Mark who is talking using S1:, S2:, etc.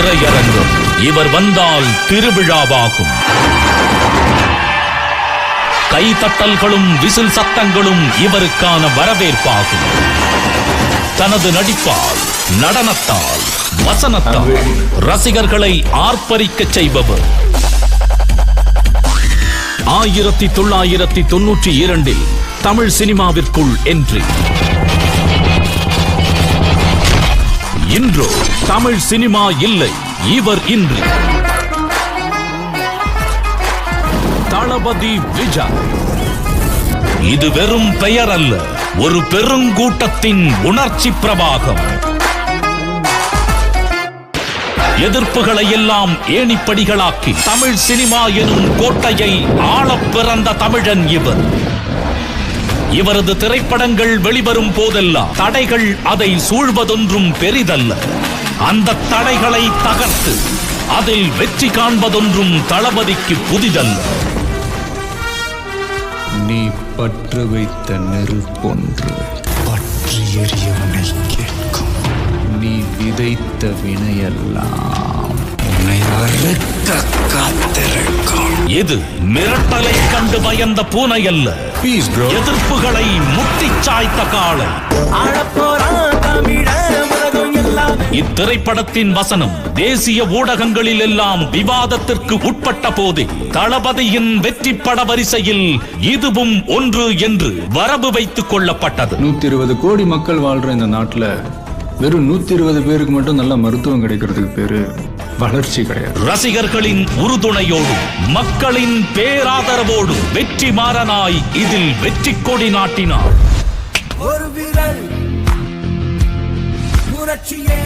S1: திரையரங்கம். இவர் வந்தால் திருவிழாவாகும். கைதட்டல்களும் விசில் சத்தங்களும் இவருக்கான வரவேற்பாகும். தனது நடிப்பால், நடனத்தால், வசனத்தால் ரசிகர்களை ஆர்ப்பரிக்கச் செய்பவர். 1992 தமிழ் சினிமாவிற்குள் என்ட்ரி. இன்றோ தமிழ் சினிமா இல்லை, இவர் இன்றி. தளபதி விஜய். இது வெறும் பெயர் அல்ல, ஒரு பெருங்கூட்டத்தின் உணர்ச்சி பிரவாகம். எதிர்ப்புகளை எல்லாம் ஏணிப்படிகளாக்கி தமிழ் சினிமா எனும் கோட்டையை ஆளப் பிறந்த தமிழன் இவர். இவரது திரைப்படங்கள் வெளிவரும் போதெல்லாம் தடைகள் அதை சூழ்வதொன்றும் பெரிதல்ல. அந்த தடைகளை தகர்த்து அதில் வெற்றி காண்பதொன்றும் தளபதிக்கு புதிதல்ல.
S2: நீ பற்று வைத்த நெருப்பொன்று பற்றி எறியவனை கேட்கும். நீ விதைத்த வினையெல்லாம் உன்னை அறுக்க காத்திருக்கும்.
S1: இது மிரட்டலை கண்டு பயந்த பூனை அல்ல, எதிர்ப்புகளை முட்டி சாய்த்த காளை. இத்திரைப்படத்தின் வசனம் தேசிய ஊடகங்களில் எல்லாம் விவாதத்திற்கு உட்பட்ட போதே தளபதியின் வெற்றி பட வரிசையில் இதுவும் ஒன்று என்று வரவு வைத்துக் கொள்ளப்பட்டது.
S2: 120 கோடி மக்கள் வாழ்ற இந்த நாட்டுல வெறும் 120 பேருக்கு மட்டும் நல்ல மருத்துவம் கிடைக்கிறதுக்கு பேரு வளர்ச்சி கிடையாது.
S1: ரசிகர்களின் உறுதுணையோடு, மக்களின் பேராதரவோடு வெற்றி மாறனாய் இதில் வெற்றி கொடி நாட்டினார்.
S3: ஒரு விரல் புரட்சியே